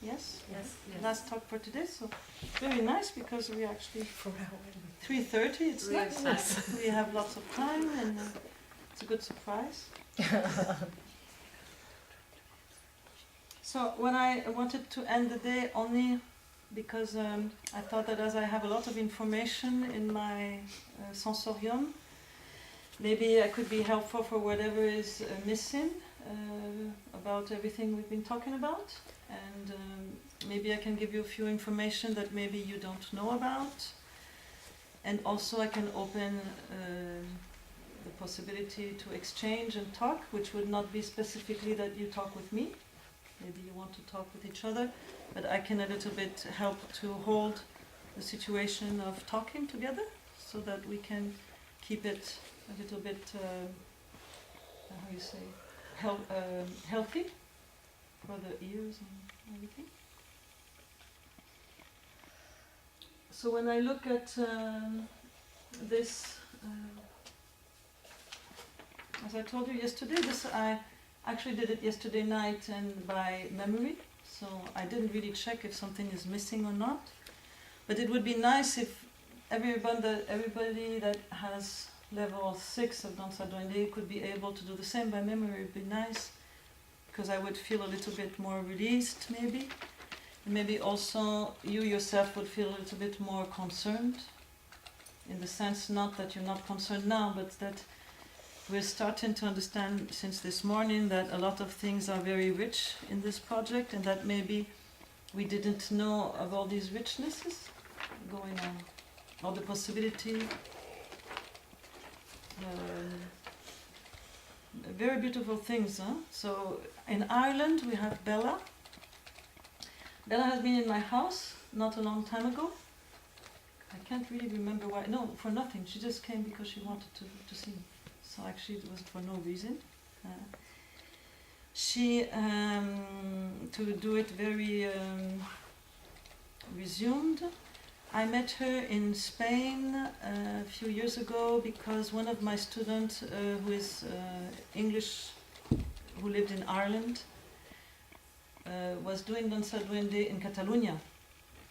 Yes? Yes. Last talk for today, so very nice because we actually 3:30. It's Really nice. nice. We have lots of time and it's a good surprise. So when I wanted to end the day only because I thought that as I have a lot of information in my sensorium, maybe I could be helpful for whatever is missing about everything we've been talking about, and maybe I can give you a few information that maybe you don't know about, and also I can open the possibility to exchange and talk, which would not be specifically that you talk with me. Maybe you want to talk with each other, but I can a little bit help to hold the situation of talking together so that we can keep it a little bit, how you say, healthy for the ears and everything. So when I look at this, as I told you yesterday, I actually did it yesterday night and by memory, so I didn't really check if something is missing or not. But it would be nice if everybody that has level 6 of Danza Duende could be able to do the same by memory. It would be nice, because I would feel a little bit more released maybe. And maybe also you yourself would feel a little bit more concerned, in the sense not that you're not concerned now, but that we're starting to understand since this morning that a lot of things are very rich in this project, and that maybe we didn't know of all these richnesses going on, all the possibility. Very beautiful things, huh? So in Ireland we have Bella. Bella has been in my house not a long time ago. I can't really remember why. No, for nothing. She just came because she wanted to see me. So actually it was for no reason. She, to do it very resumed, I met her in Spain a few years ago because one of my students who is English, who lived in Ireland, was doing Danza Duende in Catalonia.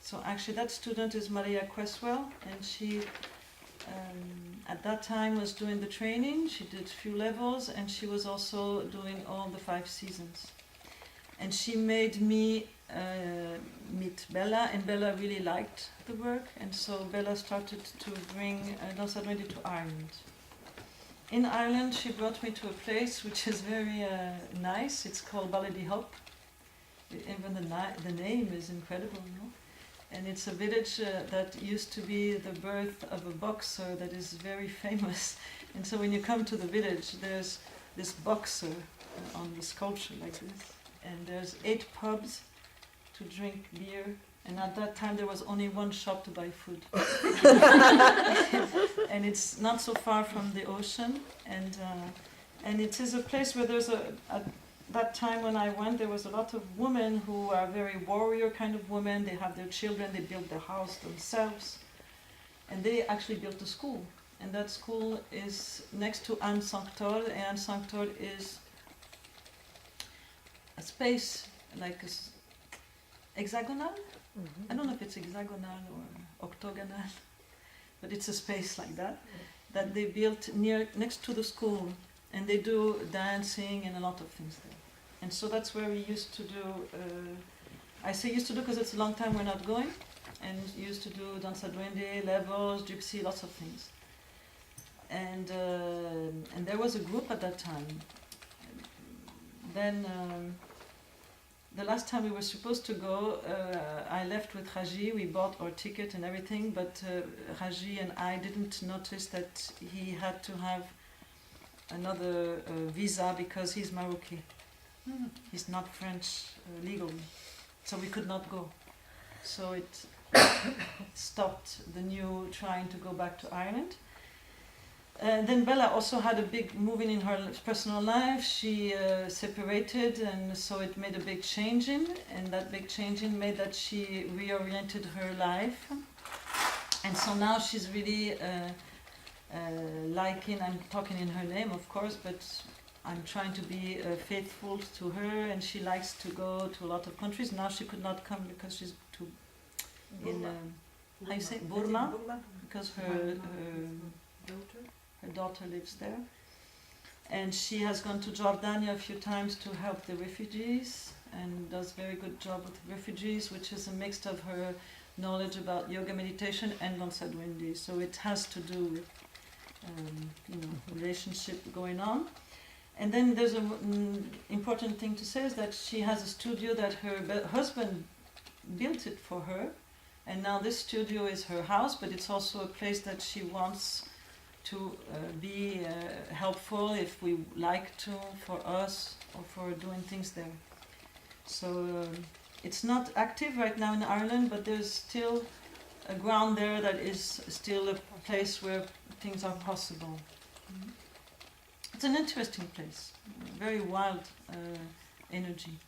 So actually that student is Maria Cresswell, and she at that time was doing the training. She did a few levels, and she was also doing all the 5 seasons. And she made me meet Bella, and Bella really liked the work, and so Bella started to bring Danza Duende to Ireland. In Ireland she brought me to a place which is very nice. It's called Ballydehope. Even the name is incredible, no? And it's a village that used to be the birth of a boxer that is very famous. And so when you come to the village, there's this boxer on the sculpture like this. And there's 8 pubs to drink beer. And at that time there was only one shop to buy food. And it's not so far from the ocean. And it is a place where there's at that time when I went, there was a lot of women who are very warrior kind of women. They have their children, they build their house themselves. And they actually built a school. And that school is next to Anne Sanctol. And Anne Sanctol is a space like hexagonal. Mm-hmm. I don't know if it's hexagonal or octagonal, but it's a space like that they built next to the school. And they do dancing and a lot of things there. And so that's where we used to do, I say used to do because it's a long time we're not going, and used to do Danza Duende, levels, gypsy, lots of things. And there was a group at that time. Then the last time we were supposed to go, I left with Raji. We bought our ticket and everything, but Raji and I didn't notice that he had to have another visa because he's Marocain. Mm. He's not French legally, so we could not go. So it stopped the new trying to go back to Ireland. Then Bella also had a big moving in her personal life. She separated, and so it made a big change in, and that big change in made that she reoriented her life. And so now she's really liking, I'm talking in her name of course, but I'm trying to be faithful to her, and she likes to go to a lot of countries. Now she could not come because she's in how you say Burma, because her daughter lives there. And she has gone to Jordania a few times to help the refugees, and does very good job with refugees, which is a mix of her knowledge about yoga meditation and Danza Duende. So it has to do with relationship going on. And then there's an important thing to say is that she has a studio that her husband built it for her, and now this studio is her house, but it's also a place that she wants to be helpful if we like to, for us, or for doing things there. So it's not active right now in Ireland, but there's still a ground there that is still a place where things are possible. It's an interesting place, very wild energy.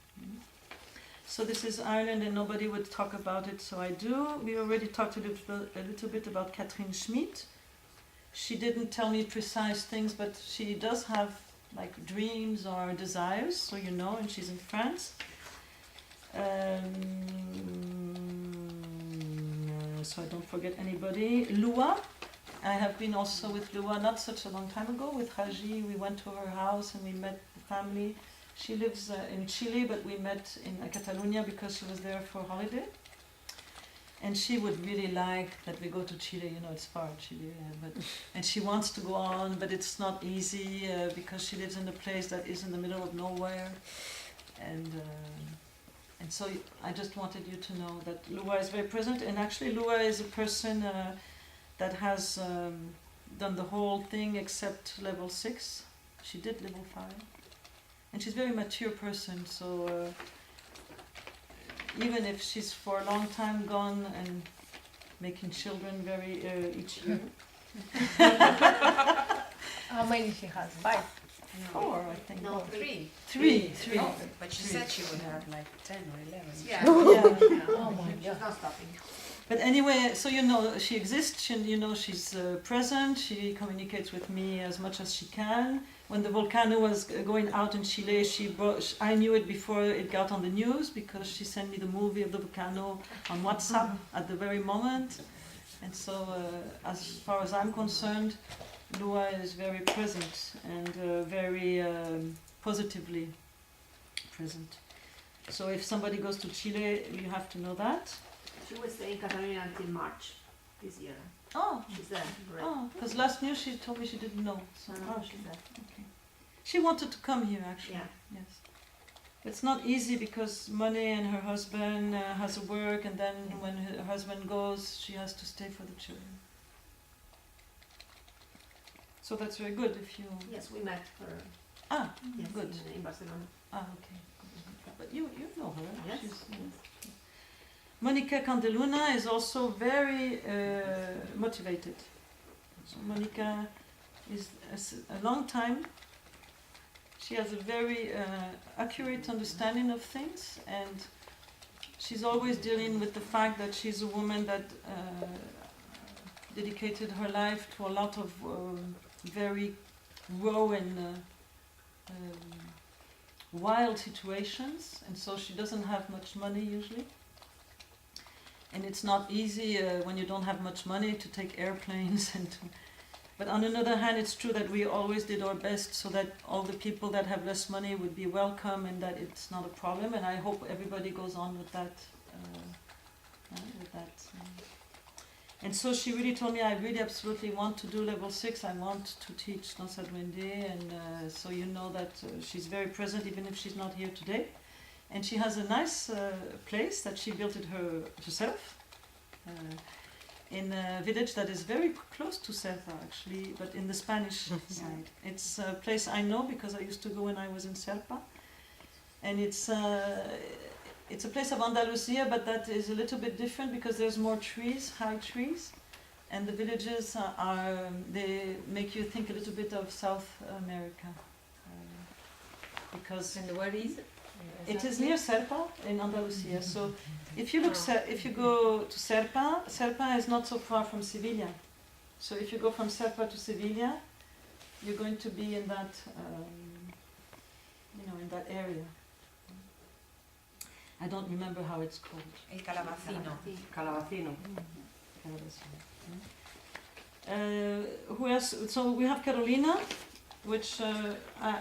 So this is Ireland, and nobody would talk about it, so I do. We already talked a little bit about Catherine Schmidt. She didn't tell me precise things, but she does have like dreams or desires, so you know, and she's in France. So I don't forget anybody. Lua, I have been also with Lua not such a long time ago. With Raji, we went to her house and we met the family. She lives in Chile, but we met in Catalonia because she was there for a holiday. And she would really like that we go to Chile. You know, it's far, Chile, and she wants to go on, but it's not easy because she lives in a place that is in the middle of nowhere. And so I just wanted you to know that Lua is very present, and actually Lua is a person that has done the whole thing except level 6. She did level 5. And she's a very mature person, so even if she's for a long time gone and making children each year. How many she has? 5? 4, I think. No, 3. 3. No, but she said she would have like 10 or 11. Yeah. Oh my She's God. not stopping. But anyway, so you know she exists, she's present, she communicates with me as much as she can. When the volcano was going out in Chile, I knew it before it got on the news because she sent me the movie of the volcano on WhatsApp at the very moment. And so as far as I'm concerned, Lua is very present and very positively present. So if somebody goes to Chile, you have to know that. She was staying in Catalonia until March this year. Oh, She's there. Right. oh, because last year she told me she didn't know. So She's there. okay. She wanted to come here actually. Yeah. Yes. It's not easy because Money and her husband has a work, and then when her husband goes, she has to stay for the children. So that's very good if you. Yes, we met her. Ah, Yes, good. in Barcelona. Ah, okay. But you know her. Yes. She's, Monica Candeluna is also very motivated. So Monica is a long time. She has a very accurate understanding of things, and she's always dealing with the fact that she's a woman that dedicated her life to a lot of very raw and wild situations, and so she doesn't have much money usually. And it's not easy when you don't have much money to take airplanes but on another hand, it's true that we always did our best so that all the people that have less money would be welcome and that it's not a problem, and I hope everybody goes on with that. And so she really told me, I really absolutely want to do level 6, I want to teach Danza Duende, and so you know that she's very present even if she's not here today. And she has a nice place that she built it herself in a village that is very close to Serpa actually, but in the Spanish side. It's a place I know because I used to go when I was in Serpa. And it's a place of Andalusia, but that is a little bit different because there's more trees, high trees. And the villages they make you think a little bit of South America. Because And where is it? it is near Serpa in Andalusia. So if you go to Serpa, Serpa is not so far from Sevilla. So if you go from Serpa to Sevilla, you're going to be in that in that area. I don't remember how it's called. El calabacino. Calabacino. Who else? So we have Carolina, which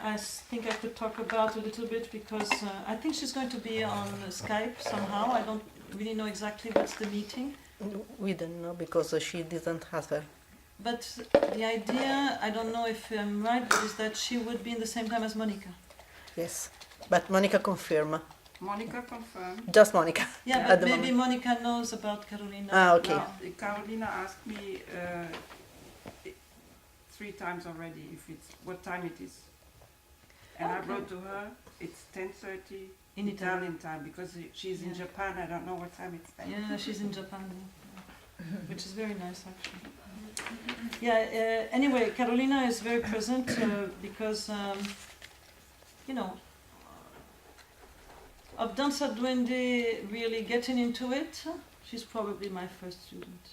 I think I could talk about a little bit because I think she's going to be on Skype somehow. I don't really know exactly what's the meeting. We don't know because she didn't have her. But the idea, I don't know if I'm right, but is that she would be in the same time as Monica. Yes, but Monica confirmed. Monica confirmed. Just Monica. Yeah, At but the maybe moment. Monica knows about Carolina. Ah, okay. Now, Carolina asked me 3 times already if it's what time it is, and I Okay. wrote to her it's 10:30 In Italy. Italian time because she's in Yeah. Japan. I don't know what time it's there. Yeah, she's in Japan, which is very nice actually. Yeah. Anyway, Carolina is very present because, you know, of Danza Duende really getting into it. She's probably my first student.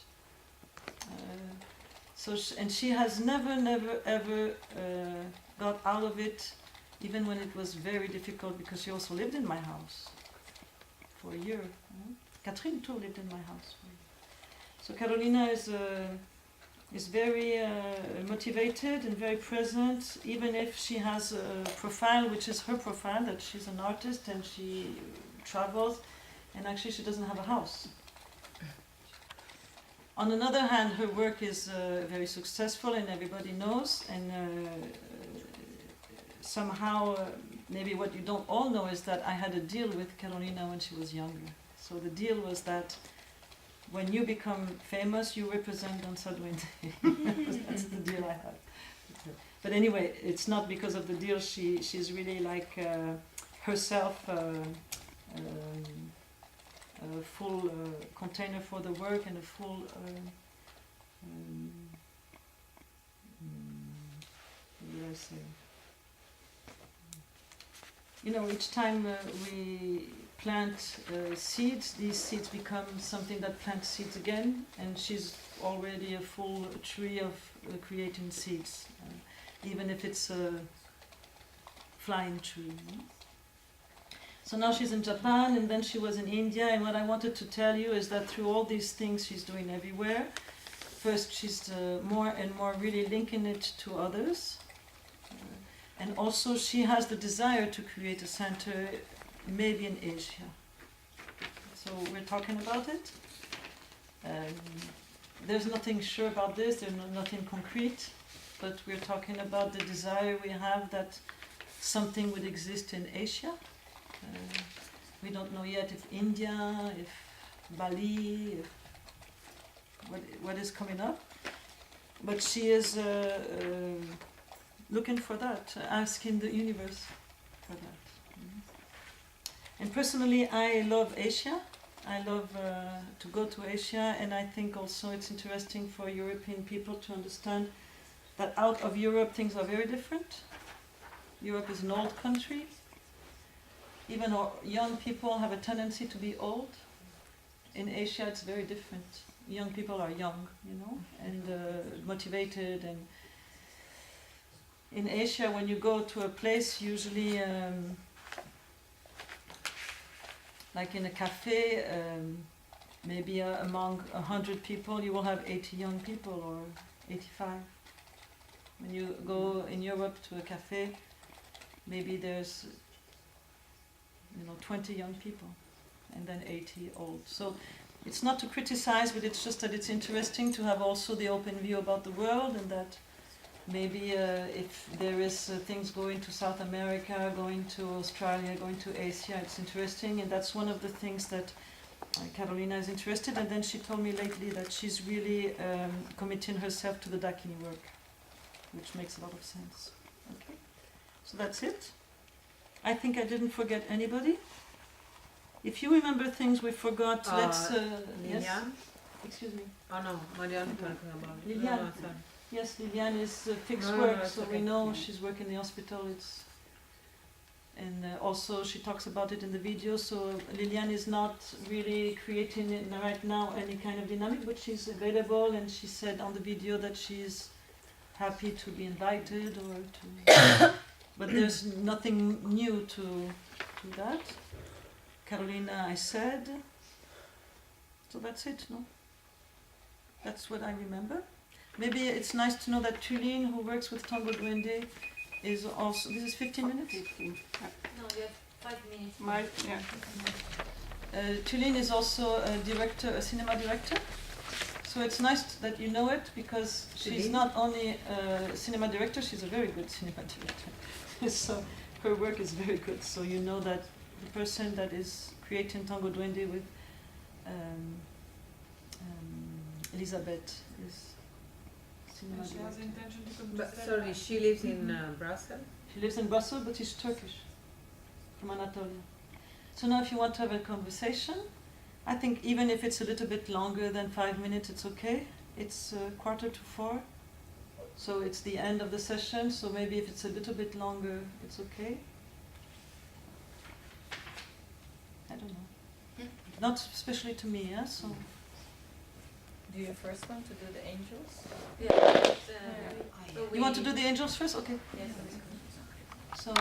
And she has never, ever got out of it, even when it was very difficult, because she also lived in my house for a year. Catherine too lived in my house for a year. So Carolina is very motivated and very present, even if she has a profile which is her profile, that she's an artist and she travels, and actually she doesn't have a house. On the other hand, her work is very successful and everybody knows, and somehow, maybe what you don't all know is that I had a deal with Carolina when she was younger. So the deal was that when you become famous, you represent Danza Duende. That's the deal I had. But anyway, it's not because of the deal. She's really like herself a full container for the work and a full what do I say? You know, each time we plant seeds, these seeds become something that plants seeds again, and she's already a full tree of creating seeds, even if it's a flying tree. So now she's in Japan, and then she was in India, and what I wanted to tell you is that through all these things she's doing everywhere, first she's more and more really linking it to others, and also she has the desire to create a center maybe in Asia. So we're talking about it. There's nothing sure about this, there's nothing concrete, but we're talking about the desire we have that something would exist in Asia. We don't know yet if India, if Bali, if what is coming up, but she is looking for that, asking the universe for that. And personally, I love Asia. I love to go to Asia, and I think also it's interesting for European people to understand that out of Europe things are very different. Europe is an old country. Even our young people have a tendency to be old. In Asia it's very different. Young people are young, you know, and motivated. And in Asia, when you go to a place, usually like in a cafe, maybe among 100 people, you will have 80 young people or 85. When you go in Europe to a cafe, maybe there's 20 young people and then 80 old. So it's not to criticize, but it's just that it's interesting to have also the open view about the world, and that maybe if there is things going to South America, going to Australia, going to Asia, it's interesting, and that's one of the things that Carolina is interested in. And then she told me lately that she's really committing herself to the Dakini work, which makes a lot of sense. Okay, so that's it. I think I didn't forget anybody. If you remember things we forgot, let's... yes? Liliane? Excuse me. Oh no, Marianne talking about it. Liliane. No, sorry. Yes, Liliane is fixed No, work, no, it's so okay. we know she's working in the hospital. And also she talks about it in the video, so Liliane is not really creating it right now any kind of dynamic, but she's available, and she said on the video that she's happy to be invited or to but there's nothing new to that. Carolina, I said. So that's it, no? That's what I remember. Maybe it's nice to know that Tulin, who works with Tango Duende, is also. This is 15 minutes? 15. No, you have 5 minutes. Tulin is also a director, a cinema director. So it's nice that you know it because she's Tulin? not only a cinema director, she's a very good cinema director. So her work is very good. So you know that the person that is creating Tango Duende with Elisabeth is cinema She has director. intention to come to But, Stella. sorry, she lives in Brussels? She lives in Brussels, but she's Turkish, from Anatolia. So now if you want to have a conversation, I think even if it's a little bit longer than 5 minutes, it's okay. It's 3:45, so it's the end of the session, so maybe if it's a little bit longer, it's okay. I don't know. Not especially to me, yeah, so... Do you first want to do the angels? Yeah. You want to do the angels first? Okay. Yes. So